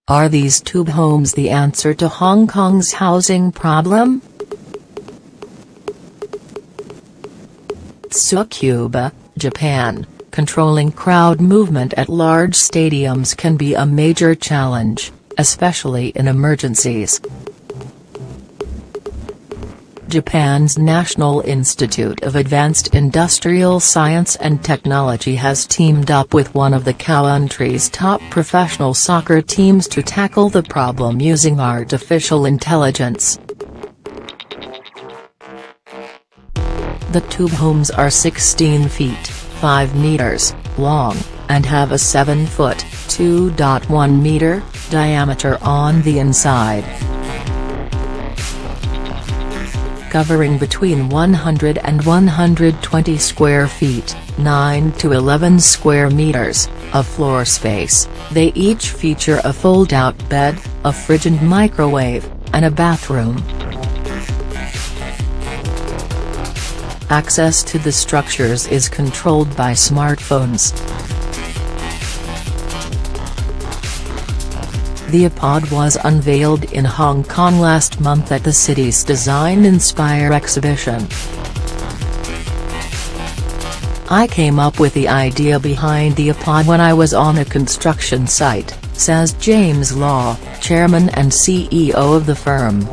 Are these tube homes the answer to Hong Kong's housing problem? Tsukuba, Japan. Controlling crowd movement at large stadiums can be a major challenge, especially in emergencies. Japan's National Institute of Advanced Industrial Science and Technology has teamed up with one of the country's top professional soccer teams to tackle the problem using artificial intelligence. The tube homes are 16 feet, 5 meters, long, and have a 7-foot, 2.1 meter, diameter on the inside. Covering between 100 and 120 square feet, 9 to 11 square meters, of floor space, they each feature a fold-out bed, a fridge and microwave, and a bathroom. Access to the structures is controlled by smartphones. The iPod was unveiled in Hong Kong last month at the city's Design Inspire exhibition. I came up with the idea behind the iPod when I was on a construction site, says James Law, chairman and CEO of the firm.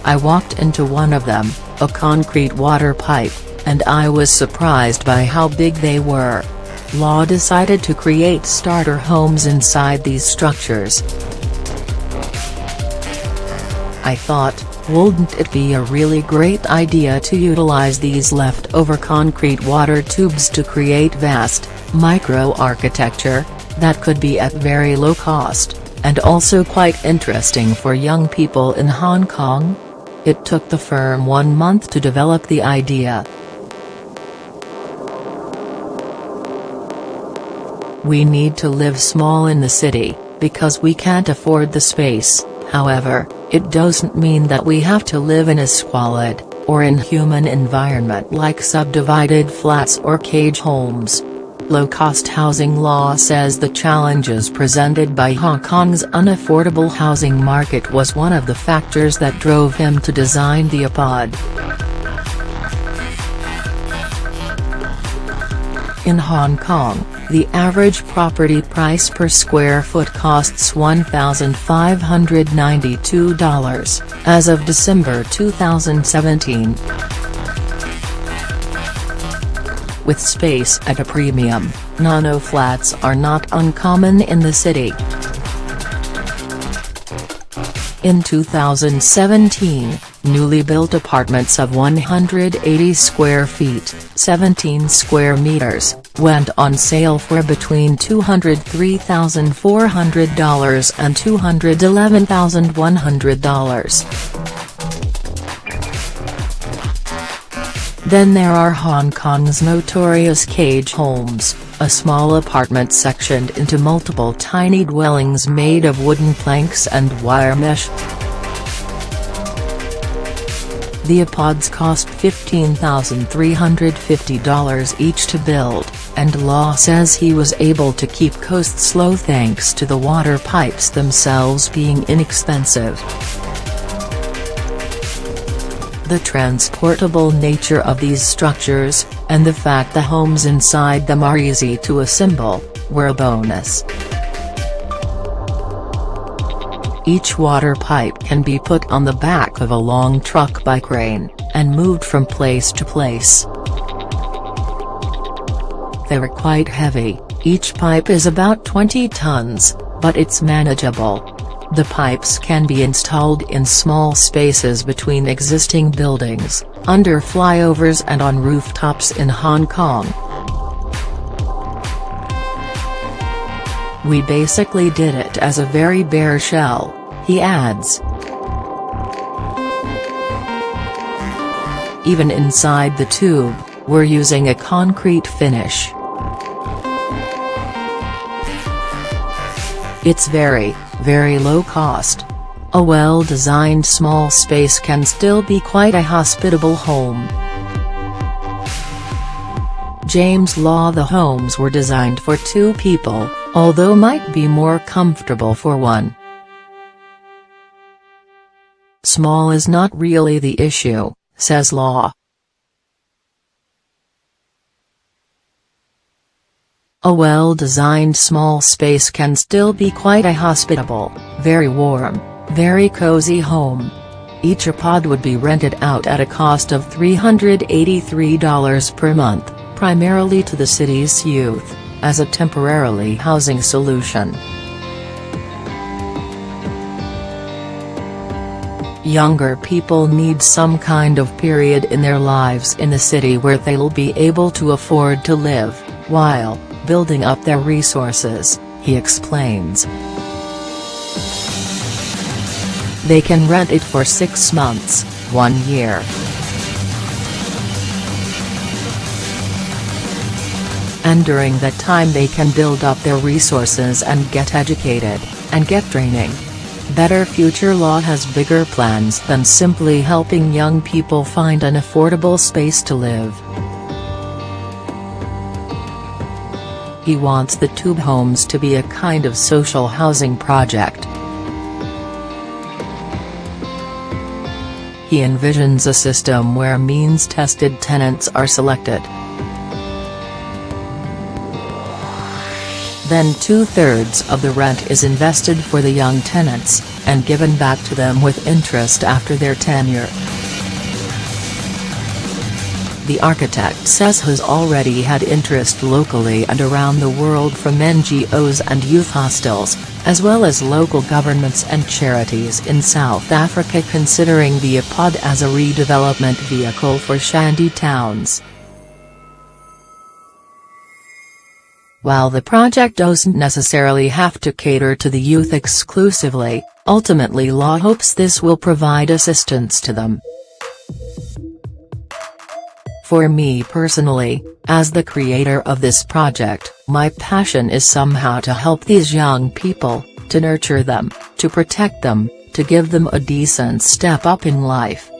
I walked into one of them, a concrete water pipe, and I was surprised by how big they were. Law decided to create starter homes inside these structures. I thought, wouldn't it be a really great idea to utilize these leftover concrete water tubes to create vast, micro-architecture, that could be at very low cost, and also quite interesting for young people in Hong Kong? It took the firm 1 month to develop the idea. We need to live small in the city, because we can't afford the space. However, it doesn't mean that we have to live in a squalid, or inhuman environment like subdivided flats or cage homes. Low-cost housing law says the challenges presented by Hong Kong's unaffordable housing market was one of the factors that drove him to design the iPod. In Hong Kong, the average property price per square foot costs $1,592, as of December 2017. With space at a premium, nano flats are not uncommon in the city. In 2017, newly built apartments of 180 square feet, 17 square meters, went on sale for between $203,400 and $211,100. Then there are Hong Kong's notorious cage homes, a small apartment sectioned into multiple tiny dwellings made of wooden planks and wire mesh. The iPods cost $15,350 each to build, and Law says he was able to keep costs low thanks to the water pipes themselves being inexpensive. The transportable nature of these structures, and the fact the homes inside them are easy to assemble, were a bonus. Each water pipe can be put on the back of a long truck by crane, and moved from place to place. They were quite heavy, each pipe is about 20 tons, but it's manageable. The pipes can be installed in small spaces between existing buildings, under flyovers and on rooftops in Hong Kong. We basically did it as a very bare shell, he adds. Even inside the tube, we're using a concrete finish. It's very low cost. A well-designed small space can still be quite a hospitable home. James Law. The homes were designed for 2 people, although might be more comfortable for one. Small is not really the issue, says Law. A well-designed small space can still be quite a hospitable, very warm, very cozy home. Each pod would be rented out at a cost of $383 per month, primarily to the city's youth, as a temporarily housing solution. Younger people need some kind of period in their lives in the city where they'll be able to afford to live, while building up their resources, he explains. They can rent it for 6 months, 1 year. And during that time they can build up their resources and get educated, and get training. Better Future Law has bigger plans than simply helping young people find an affordable space to live. He wants the tube homes to be a kind of social housing project. He envisions a system where means-tested tenants are selected. Then 2/3 of the rent is invested for the young tenants, and given back to them with interest after their tenure. The architect says has already had interest locally and around the world from NGOs and youth hostels, as well as local governments and charities in South Africa considering the pod as a redevelopment vehicle for shanty towns. While the project doesn't necessarily have to cater to the youth exclusively, ultimately Law hopes this will provide assistance to them. For me personally, as the creator of this project, my passion is somehow to help these young people, to nurture them, to protect them, to give them a decent step up in life.